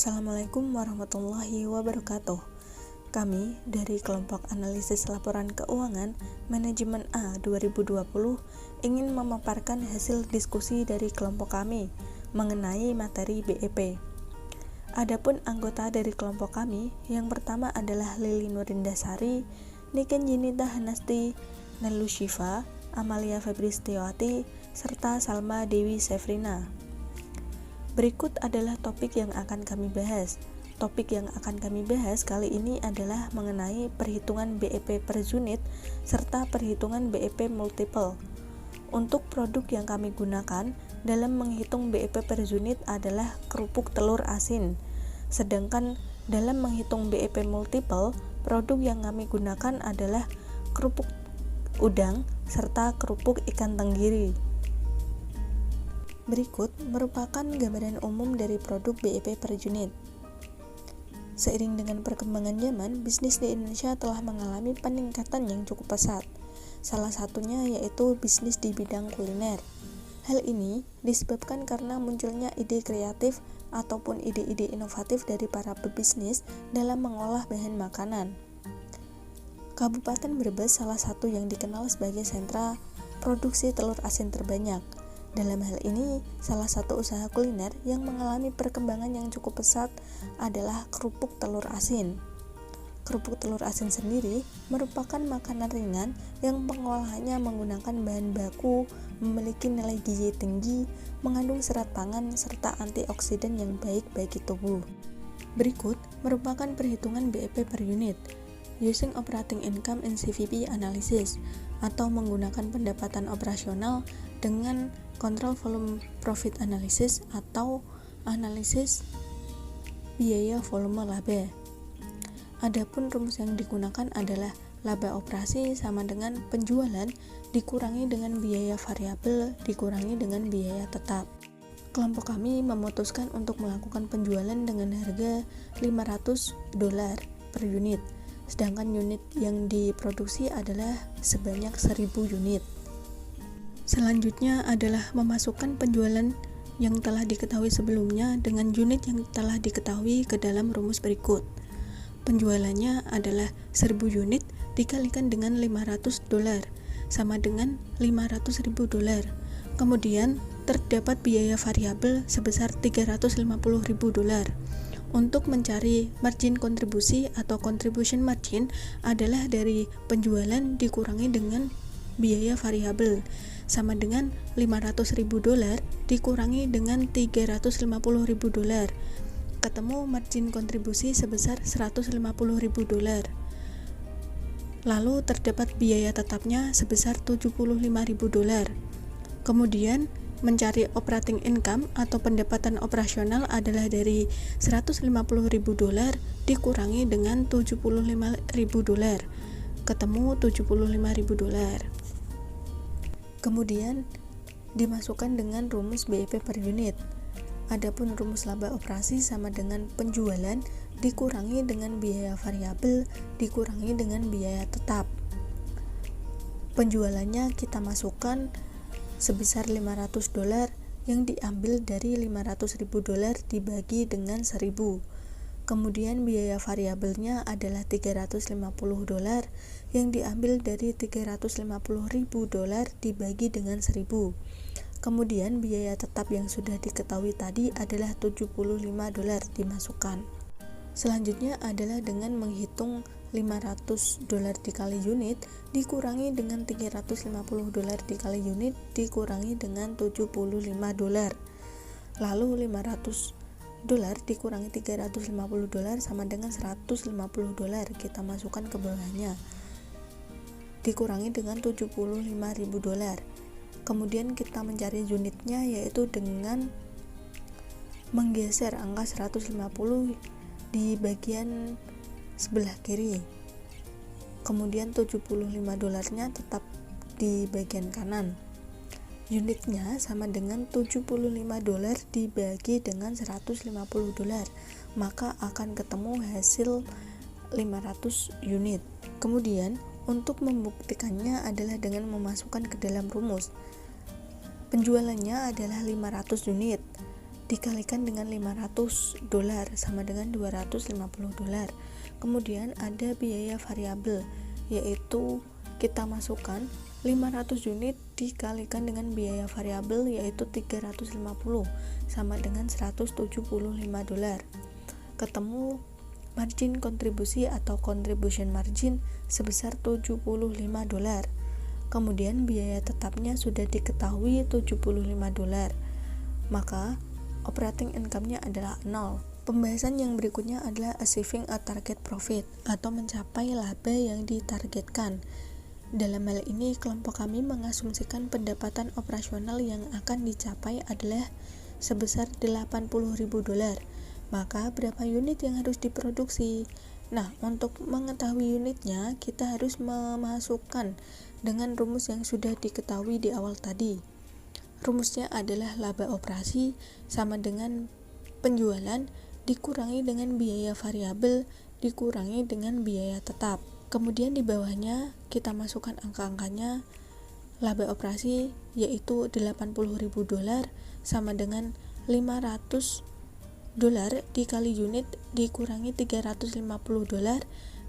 Assalamualaikum warahmatullahi wabarakatuh. Kami dari kelompok analisis laporan keuangan Manajemen A 2020 ingin memaparkan hasil diskusi dari kelompok kami mengenai materi BEP. Adapun anggota dari kelompok kami, yang pertama adalah Lili Nurindasari, Niken Yinita Hanasti, Nelu Shiva, Amalia Febristiawati, serta Salma Dewi Sefrina. Berikut adalah topik yang akan kami bahas. Topik yang akan kami bahas kali ini adalah mengenai perhitungan BEP per unit serta perhitungan BEP multiple. Untuk produk yang kami gunakan dalam menghitung BEP per unit adalah kerupuk telur asin. Sedangkan dalam menghitung BEP multiple, produk yang kami gunakan adalah kerupuk udang serta kerupuk ikan tenggiri. Berikut merupakan gambaran umum dari produk BEP per unit. Seiring dengan perkembangan zaman, bisnis di Indonesia telah mengalami peningkatan yang cukup pesat. Salah satunya yaitu bisnis di bidang kuliner. Hal ini disebabkan karena munculnya ide kreatif ataupun ide-ide inovatif dari para pebisnis dalam mengolah bahan makanan. Kabupaten Brebes salah satu yang dikenal sebagai sentra produksi telur asin terbanyak. Dalam hal ini, salah satu usaha kuliner yang mengalami perkembangan yang cukup pesat adalah kerupuk telur asin. Kerupuk telur asin sendiri merupakan makanan ringan yang pengolahannya menggunakan bahan baku, memiliki nilai gizi tinggi, mengandung serat pangan, serta antioksidan yang baik bagi tubuh. Berikut merupakan perhitungan BEP per unit. Using operating income in CVP analysis, atau menggunakan pendapatan operasional dengan control volume profit analysis atau analisis biaya volume laba. Adapun rumus yang digunakan adalah laba operasi sama dengan penjualan dikurangi dengan biaya variabel dikurangi dengan biaya tetap. Kelompok kami memutuskan untuk melakukan penjualan dengan harga $500 per unit. Sedangkan unit yang diproduksi adalah sebanyak 1000 unit. Selanjutnya adalah memasukkan penjualan yang telah diketahui sebelumnya dengan unit yang telah diketahui ke dalam rumus berikut. Penjualannya adalah 1000 unit dikalikan dengan $500 sama dengan $500.000. Kemudian terdapat biaya variabel sebesar $350.000. Untuk mencari margin kontribusi atau contribution margin adalah dari penjualan dikurangi dengan biaya variabel sama dengan $500.000 dikurangi dengan $350.000. Ketemu margin kontribusi sebesar $150.000. Lalu terdapat biaya tetapnya sebesar $75.000. Kemudian mencari operating income atau pendapatan operasional adalah dari $150.000 dikurangi dengan $75.000. Ketemu $75.000. Kemudian dimasukkan dengan rumus BEP per unit. Adapun rumus laba operasi sama dengan penjualan dikurangi dengan biaya variabel dikurangi dengan biaya tetap. Penjualannya kita masukkan sebesar $500 yang diambil dari $500.000 dibagi dengan 1000. Kemudian biaya variabelnya adalah $350 yang diambil dari $350.000 dibagi dengan 1000. Kemudian biaya tetap yang sudah diketahui tadi adalah $75 dimasukkan. Selanjutnya adalah dengan menghitung $500 dikali unit dikurangi dengan $350 dikali unit dikurangi dengan $75. Lalu $500 dikurangi $350 sama dengan $150. Kita masukkan ke bawahnya. Dikurangi dengan $75.000. Kemudian kita mencari unitnya yaitu dengan menggeser angka 150 di bagian sebelah kiri. Kemudian $75-nya tetap di bagian kanan. Unitnya sama dengan $75 dibagi dengan $150, maka akan ketemu hasil 500 unit. Kemudian untuk membuktikannya adalah dengan memasukkan ke dalam rumus. Penjualannya adalah 500 unit. dikalikan dengan $500 sama dengan $250. Kemudian ada biaya variabel, yaitu kita masukkan 500 unit dikalikan dengan biaya variabel yaitu 350 sama dengan $175. Ketemu margin kontribusi atau contribution margin sebesar $75. Kemudian biaya tetapnya sudah diketahui $75. Maka operating income-nya adalah 0. Pembahasan yang berikutnya adalah achieving a target profit atau mencapai laba yang ditargetkan. Dalam hal ini, kelompok kami mengasumsikan pendapatan operasional yang akan dicapai adalah sebesar $80.000. Maka berapa unit yang harus diproduksi? Nah, untuk mengetahui unitnya, kita harus memasukkan dengan rumus yang sudah diketahui di awal tadi. Rumusnya adalah laba operasi sama dengan penjualan dikurangi dengan biaya variabel dikurangi dengan biaya tetap. Kemudian di bawahnya kita masukkan angka-angkanya. Laba operasi yaitu $80.000 sama dengan $500 dikali unit dikurangi $350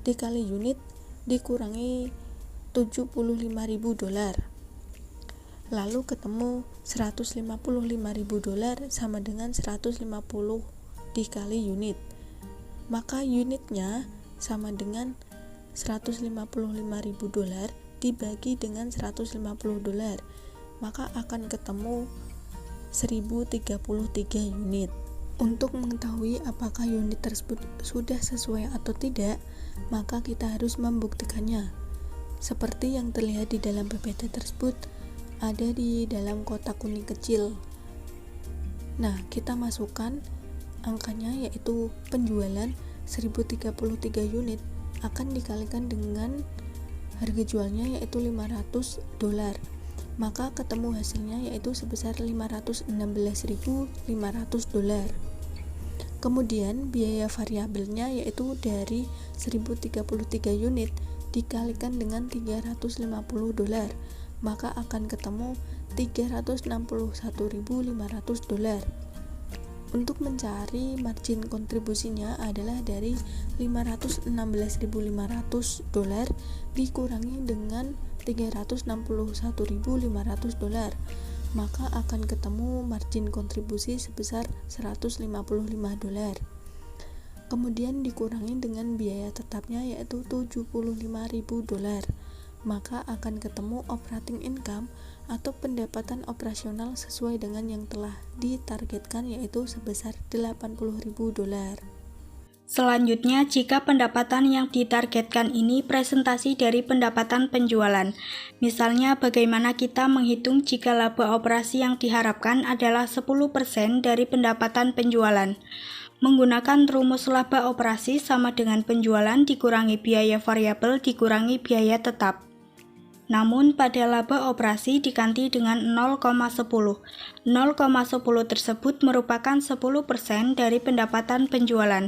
dikali unit dikurangi $75.000. Lalu ketemu $155.000 sama dengan 150 dikali unit. Maka unitnya sama dengan $155.000 dibagi dengan $150. Maka akan ketemu 1033 unit. Untuk mengetahui apakah unit tersebut sudah sesuai atau tidak, maka kita harus membuktikannya. Seperti yang terlihat di dalam PPT tersebut, ada di dalam kotak kuning kecil. Nah, kita masukkan angkanya yaitu penjualan 1033 unit akan dikalikan dengan harga jualnya yaitu $500. Maka ketemu hasilnya yaitu sebesar $516.500. Kemudian biaya variabelnya yaitu dari 1033 unit dikalikan dengan $350, maka akan ketemu $361.500. Untuk mencari margin kontribusinya adalah dari $516.500 dikurangi dengan $361.500, maka akan ketemu margin kontribusi sebesar $155. Kemudian dikurangi dengan biaya tetapnya yaitu $75.000, maka akan ketemu operating income atau pendapatan operasional sesuai dengan yang telah ditargetkan yaitu sebesar $80.000. Selanjutnya, jika pendapatan yang ditargetkan ini presentasi dari pendapatan penjualan. Misalnya, bagaimana kita menghitung jika laba operasi yang diharapkan adalah 10% dari pendapatan penjualan. Menggunakan rumus laba operasi sama dengan penjualan dikurangi biaya variabel dikurangi biaya tetap. Namun pada laba operasi diganti dengan 0,10. 0,10 tersebut merupakan 10% dari pendapatan penjualan.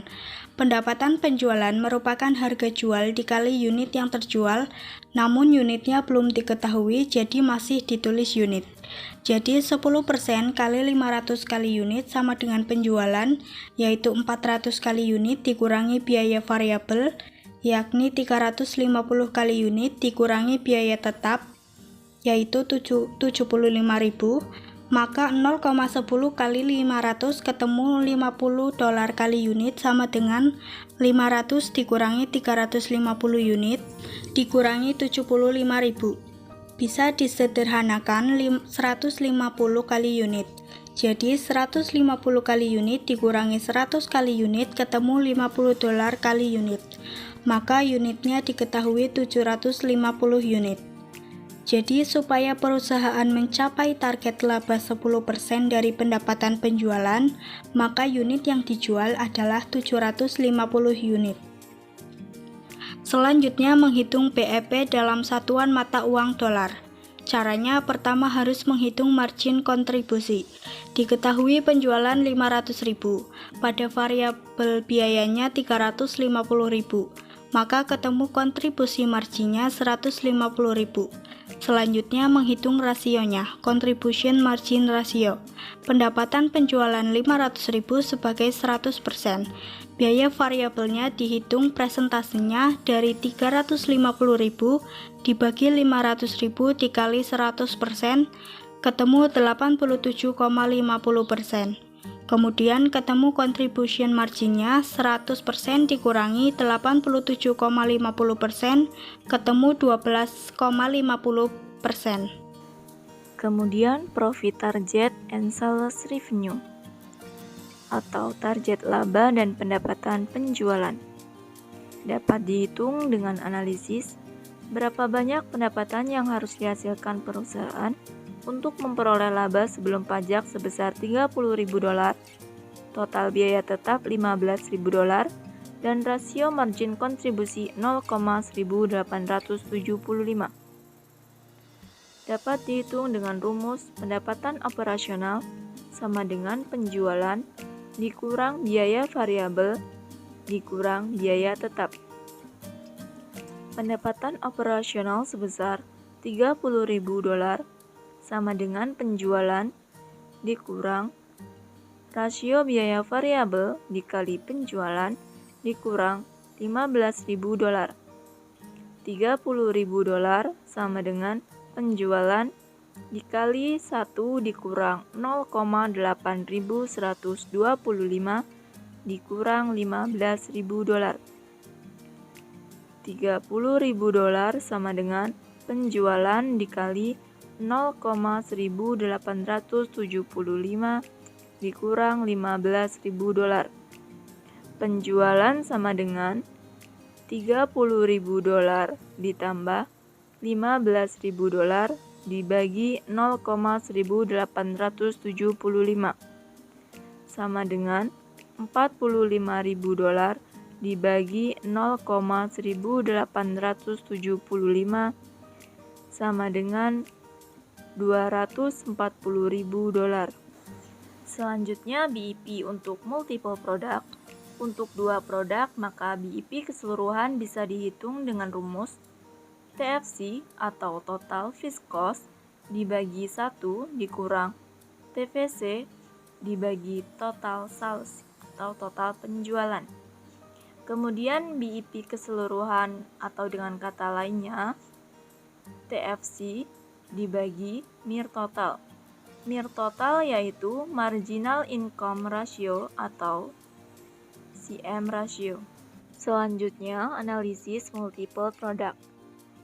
Pendapatan penjualan merupakan harga jual dikali unit yang terjual, namun unitnya belum diketahui jadi masih ditulis unit. Jadi 10% kali 500 kali unit sama dengan penjualan, yaitu 400 kali unit dikurangi biaya variabel, yakni 350 kali unit dikurangi biaya tetap, yaitu $75.000, maka 0,10 kali 500 ketemu $50 kali unit sama dengan 500 dikurangi 350 unit dikurangi $75.000. Bisa disederhanakan 150 kali unit. Jadi 150 kali unit dikurangi 100 kali unit ketemu $50 kali unit. Maka unitnya diketahui 750 unit. Jadi supaya perusahaan mencapai target laba 10% dari pendapatan penjualan, maka unit yang dijual adalah 750 unit. Selanjutnya menghitung BEP dalam satuan mata uang dolar. Caranya pertama harus menghitung margin kontribusi. Diketahui penjualan 500.000, pada variabel biayanya 350.000. maka ketemu kontribusi marginnya 150.000. Selanjutnya menghitung rasionya, contribution margin ratio. Pendapatan penjualan 500.000 sebagai 100%. Biaya variabelnya dihitung presentasenya dari 350.000 dibagi 500.000 dikali 100%, ketemu 87,50%. Kemudian ketemu contribution marginnya 100% dikurangi 87,50%, ketemu 12,50%. Kemudian profit target and sales revenue atau target laba dan pendapatan penjualan. Dapat dihitung dengan analisis berapa banyak pendapatan yang harus dihasilkan perusahaan untuk memperoleh laba sebelum pajak sebesar $30.000, total biaya tetap $15.000, dan rasio margin kontribusi 0,1875. Dapat dihitung dengan rumus pendapatan operasional sama dengan penjualan dikurang biaya variabel dikurang biaya tetap. Pendapatan operasional sebesar $30.000 sama dengan penjualan dikurang rasio biaya variabel dikali penjualan dikurang $15.000. $30.000 sama dengan penjualan dikali 1 dikurang 0,8125 dikurang $15.000. $30.000 sama dengan penjualan dikali 0,1875 dikurang $15.000. Penjualan sama dengan $30.000 ditambah $15.000 dibagi 0,1875 sama dengan $45.000 dibagi 0,1875 sama dengan $240.000. Selanjutnya BEP untuk multiple product. Untuk 2 produk, maka BEP keseluruhan bisa dihitung dengan rumus TFC atau total fixed cost dibagi 1 dikurang TVC dibagi total sales atau total penjualan. Kemudian BEP keseluruhan atau dengan kata lainnya TFC dibagi MIR total. MIR total yaitu marginal income ratio atau CM ratio. Selanjutnya analisis multiple product.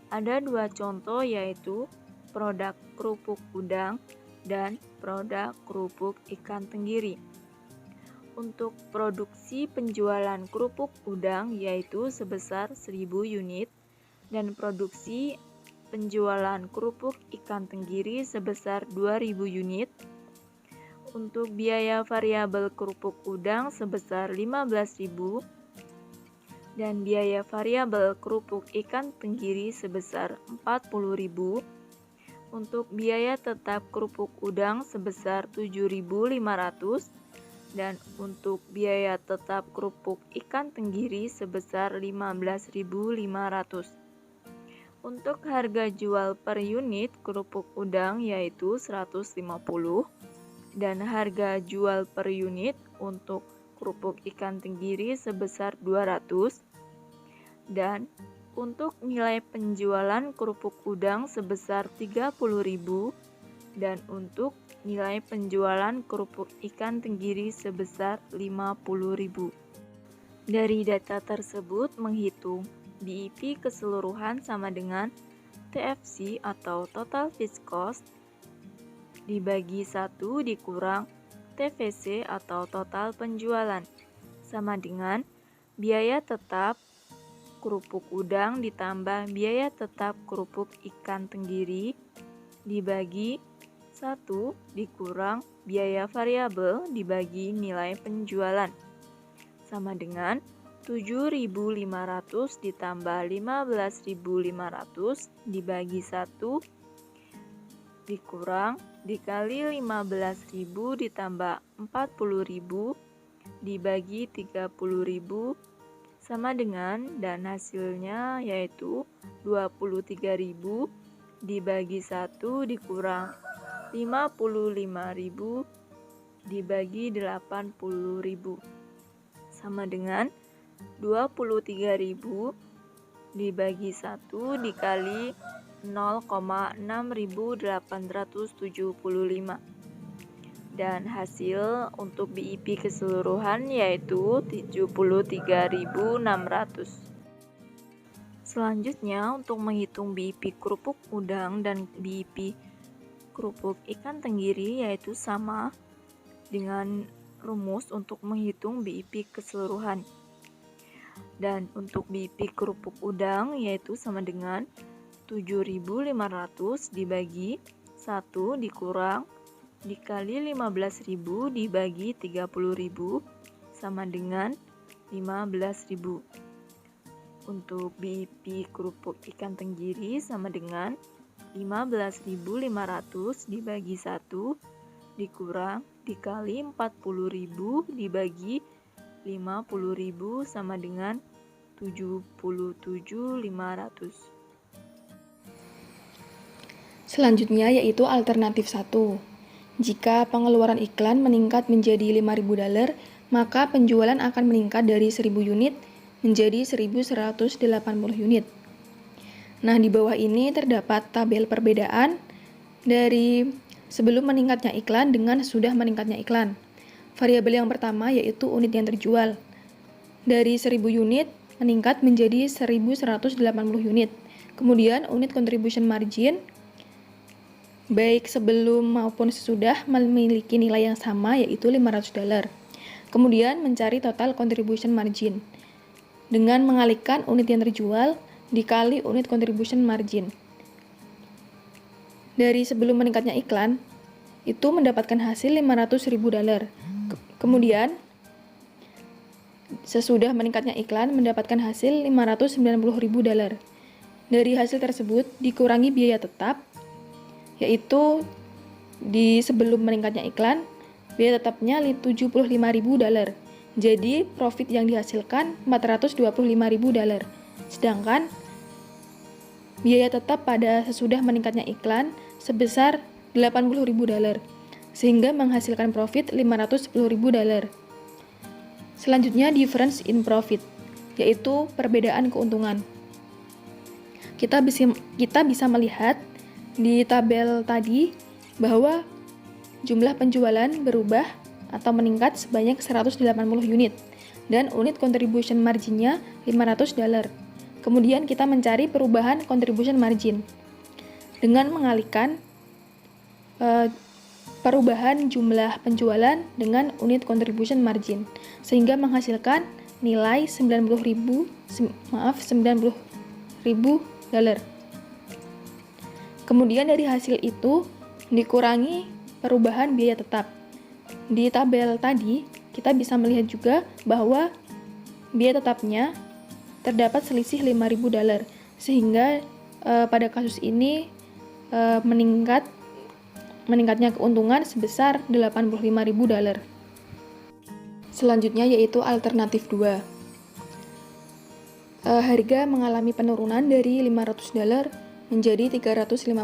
Ada 2 contoh yaitu produk kerupuk udang dan produk kerupuk ikan tenggiri. Untuk produksi penjualan kerupuk udang yaitu sebesar 1000 unit dan produksi penjualan kerupuk ikan tenggiri sebesar 2000 unit. Untuk biaya variabel kerupuk udang sebesar 15.000 dan biaya variabel kerupuk ikan tenggiri sebesar 40.000. Untuk biaya tetap kerupuk udang sebesar 7.500 dan untuk biaya tetap kerupuk ikan tenggiri sebesar 15.500. Untuk harga jual per unit kerupuk udang yaitu 150 dan harga jual per unit untuk kerupuk ikan tenggiri sebesar 200 dan untuk nilai penjualan kerupuk udang sebesar 30.000 dan untuk nilai penjualan kerupuk ikan tenggiri sebesar 50.000. Dari data tersebut menghitung BEP keseluruhan sama dengan TFC atau total fixed cost dibagi 1 dikurang TVC atau total penjualan sama dengan biaya tetap kerupuk udang ditambah biaya tetap kerupuk ikan tenggiri dibagi 1 dikurang biaya variabel dibagi nilai penjualan sama dengan 7.500 ditambah 15.500 dibagi 1 dikurang dikali 15.000 ditambah 40.000 dibagi 30.000 sama dengan dan hasilnya yaitu 23.000 dibagi 1 dikurang 55.000 dibagi 80.000 sama dengan 23.000 dibagi 1 dikali 0,6875 dan hasil untuk BIP keseluruhan yaitu 73.600. Selanjutnya untuk menghitung BIP kerupuk udang dan BIP kerupuk ikan tenggiri yaitu sama dengan rumus untuk menghitung BIP keseluruhan. Dan untuk BIP kerupuk udang yaitu sama dengan 7.500 dibagi 1 dikurang dikali 15.000 dibagi 30.000 sama dengan 15.000. Untuk BIP kerupuk ikan tenggiri sama dengan 15.500 dibagi 1 dikurang dikali 40.000 dibagi 50.000 sama dengan 77.500. Selanjutnya yaitu alternatif 1. Jika pengeluaran iklan meningkat menjadi $5.000, maka penjualan akan meningkat dari 1.000 unit menjadi 1.180 unit. Nah, di bawah ini terdapat tabel perbedaan dari sebelum meningkatnya iklan dengan sudah meningkatnya iklan. Variabel yang pertama yaitu unit yang terjual. Dari 1.000 unit meningkat menjadi 1.180 unit. Kemudian unit contribution margin baik sebelum maupun sesudah memiliki nilai yang sama yaitu $500. Kemudian mencari total contribution margin dengan mengalihkan unit yang terjual dikali unit contribution margin. Dari sebelum meningkatnya iklan itu mendapatkan hasil $500.000. Kemudian sesudah meningkatnya iklan mendapatkan hasil $590.000. Dari hasil tersebut dikurangi biaya tetap yaitu di sebelum meningkatnya iklan biaya tetapnya $75.000. Jadi profit yang dihasilkan $425.000. Sedangkan biaya tetap pada sesudah meningkatnya iklan sebesar $80.000 sehingga menghasilkan profit $510.000. Selanjutnya difference in profit yaitu perbedaan keuntungan. Kita bisa melihat di tabel tadi bahwa jumlah penjualan berubah atau meningkat sebanyak 180 unit dan unit contribution marginnya $500. Kemudian kita mencari perubahan contribution margin dengan mengalihkan perubahan jumlah penjualan dengan unit contribution margin sehingga menghasilkan nilai $90.000. Kemudian dari hasil itu dikurangi perubahan biaya tetap. Di tabel tadi kita bisa melihat juga bahwa biaya tetapnya terdapat selisih $5.000 sehingga pada kasus ini meningkatnya keuntungan sebesar $85.000. Selanjutnya yaitu alternatif 2. Harga mengalami penurunan dari $500 menjadi $350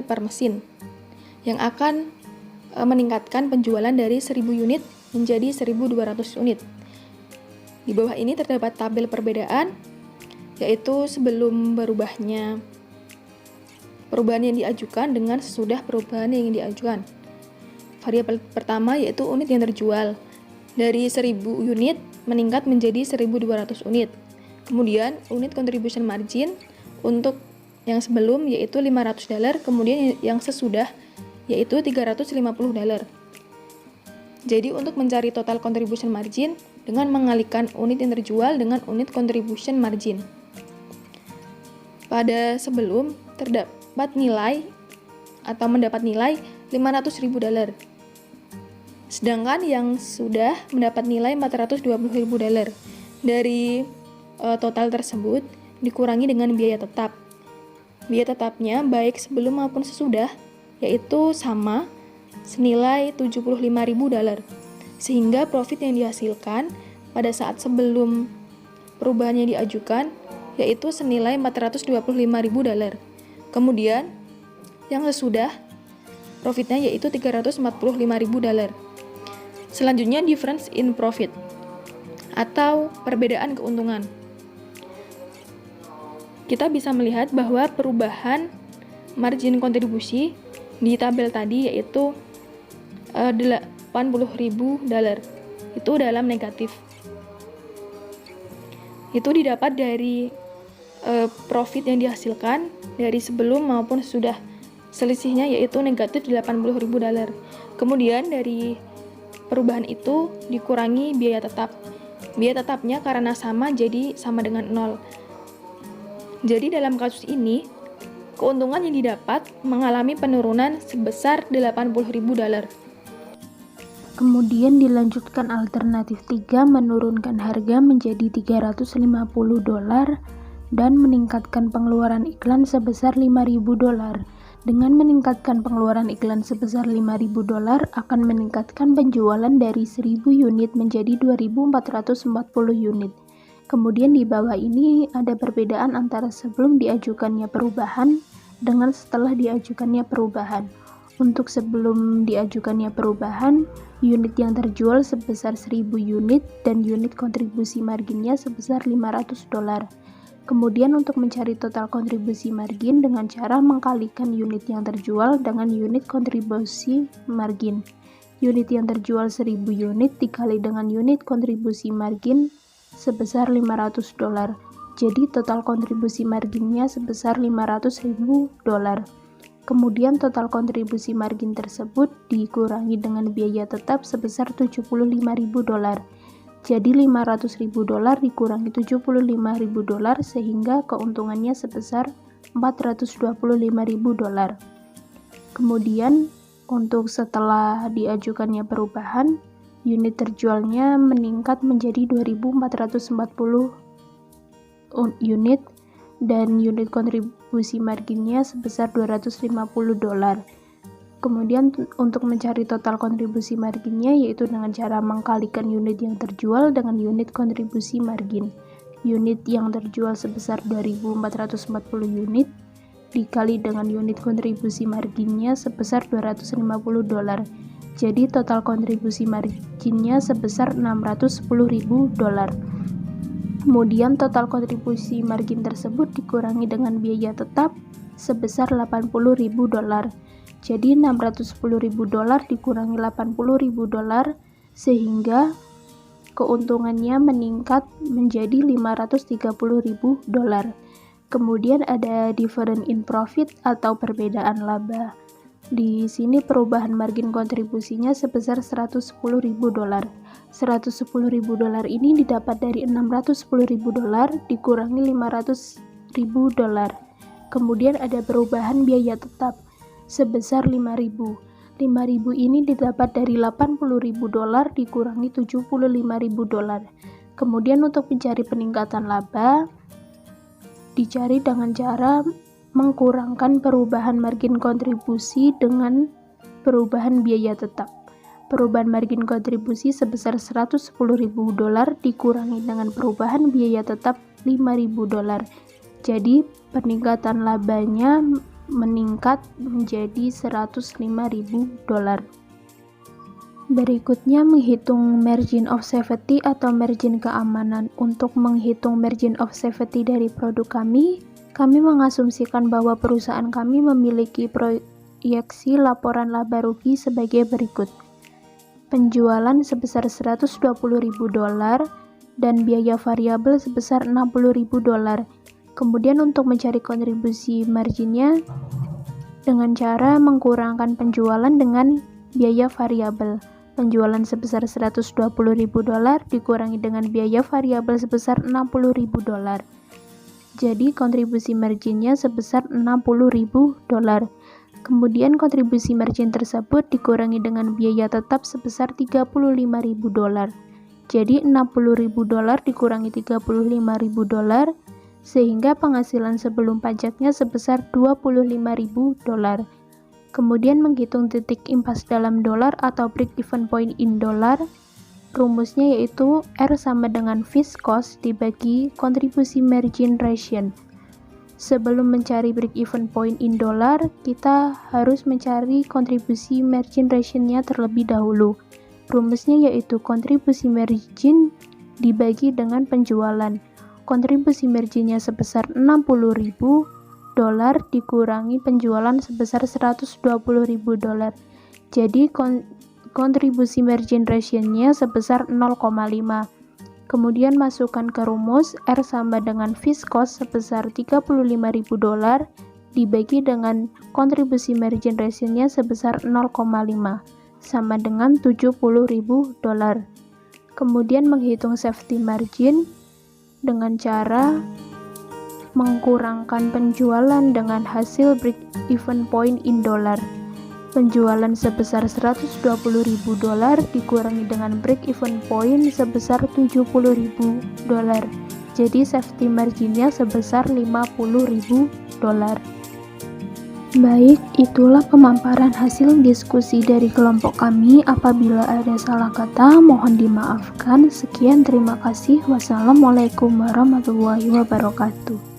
per mesin yang akan meningkatkan penjualan dari 1.000 unit menjadi 1.200 unit. Di bawah ini terdapat tabel perbedaan yaitu sebelum perubahan yang diajukan dengan sesudah perubahan yang diajukan. Variabel pertama yaitu unit yang terjual. Dari 1.000 unit meningkat menjadi 1.200 unit. Kemudian unit contribution margin untuk yang sebelum yaitu $500, kemudian yang sesudah yaitu $350. Jadi untuk mencari total contribution margin dengan mengalihkan unit yang terjual dengan unit contribution margin. Pada sebelum terdapat nilai atau mendapat nilai $500.000. Sedangkan yang sudah mendapat nilai $420.000. Dari total tersebut dikurangi dengan biaya tetap. Biaya tetapnya baik sebelum maupun sesudah yaitu sama senilai $75.000 sehingga profit yang dihasilkan pada saat sebelum perubahan yang diajukan yaitu senilai $425.000. Kemudian yang sesudah profitnya yaitu $345.000. Selanjutnya difference in profit atau perbedaan keuntungan. Kita bisa melihat bahwa perubahan margin kontribusi di tabel tadi yaitu $80.000 itu dalam negatif. Itu didapat dari profit yang dihasilkan dari sebelum maupun sudah, selisihnya yaitu negatif $80.000. Kemudian dari perubahan itu dikurangi biaya tetap. Biaya tetapnya karena sama jadi sama dengan 0. Jadi dalam kasus ini keuntungan yang didapat mengalami penurunan sebesar $80.000. Kemudian dilanjutkan alternatif 3, menurunkan harga menjadi $350 dan meningkatkan pengeluaran iklan sebesar $5.000. Dengan meningkatkan pengeluaran iklan sebesar $5.000 akan meningkatkan penjualan dari 1.000 unit menjadi 2.440 unit. Kemudian di bawah ini ada perbedaan antara sebelum diajukannya perubahan dengan setelah diajukannya perubahan. Untuk sebelum diajukannya perubahan, unit yang terjual sebesar 1.000 unit dan unit kontribusi marginnya sebesar $500. Kemudian untuk mencari total kontribusi margin dengan cara mengkalikan unit yang terjual dengan unit kontribusi margin. Unit yang terjual 1.000 unit dikali dengan unit kontribusi margin sebesar $500. Jadi total kontribusi marginnya sebesar $500.000. Kemudian total kontribusi margin tersebut dikurangi dengan biaya tetap sebesar $75.000. Jadi $500.000 dikurangi $75.000 sehingga keuntungannya sebesar $425.000. Kemudian untuk setelah diajukannya perubahan, unit terjualnya meningkat menjadi 2.440 unit dan unit kontribusi marginnya sebesar $250. Kemudian untuk mencari total kontribusi marginnya yaitu dengan cara mengkalikan unit yang terjual dengan unit kontribusi margin. Unit yang terjual sebesar 2.440 unit dikali dengan unit kontribusi marginnya sebesar $250. Jadi total kontribusi marginnya sebesar $610.000. Kemudian total kontribusi margin tersebut dikurangi dengan biaya tetap sebesar $80.000. Jadi $610.000 dikurangi $80.000 sehingga keuntungannya meningkat menjadi $530.000. Kemudian ada difference in profit atau perbedaan laba. Di sini perubahan margin kontribusinya sebesar $110.000. $110.000 ini didapat dari $610.000 dikurangi $500.000. Kemudian ada perubahan biaya tetap sebesar $5.000. $5.000 ini didapat dari $80.000 dikurangi $75.000. Kemudian untuk mencari peningkatan laba dicari dengan cara mengkurangkan perubahan margin kontribusi dengan perubahan biaya tetap. Perubahan margin kontribusi sebesar $110.000 dikurangi dengan perubahan biaya tetap $5.000. Jadi peningkatan labanya meningkat menjadi $105.000. Berikutnya menghitung margin of safety atau margin keamanan. Untuk menghitung margin of safety dari produk kami mengasumsikan bahwa perusahaan kami memiliki proyeksi laporan laba rugi sebagai berikut. Penjualan sebesar $120.000 dan biaya variabel sebesar $60.000. Kemudian untuk mencari kontribusi marginnya dengan cara mengkurangkan penjualan dengan biaya variabel. Penjualan sebesar $120.000 dikurangi dengan biaya variabel sebesar $60.000. Jadi kontribusi marginnya sebesar $60.000. Kemudian kontribusi margin tersebut dikurangi dengan biaya tetap sebesar $35.000. Jadi $60.000 dikurangi $35.000 sehingga penghasilan sebelum pajaknya sebesar $25.000. Kemudian menghitung titik impas dalam dolar atau break even point in dollar. Rumusnya yaitu R sama dengan fixed cost dibagi kontribusi margin ration. Sebelum mencari break-even point in dollar, kita harus mencari kontribusi margin ration-nya terlebih dahulu. Rumusnya yaitu kontribusi margin dibagi dengan penjualan. Kontribusi marginnya sebesar $60.000 dikurangi penjualan sebesar $120.000. Jadi kontribusi margin ratio-nya sebesar 0,5. Kemudian masukkan ke rumus R sama dengan fixed cost sebesar $35.000 dibagi dengan kontribusi margin ratio-nya sebesar 0,5 sama dengan $70.000. Kemudian menghitung safety margin dengan cara mengkurangkan penjualan dengan hasil break-even point in dollar. Penjualan sebesar $120.000 dikurangi dengan break-even point sebesar $70.000. Jadi safety marginnya sebesar $50.000. Baik, itulah pemaparan hasil diskusi dari kelompok kami. Apabila ada salah kata, mohon dimaafkan. Sekian, terima kasih. Wassalamualaikum warahmatullahi wabarakatuh.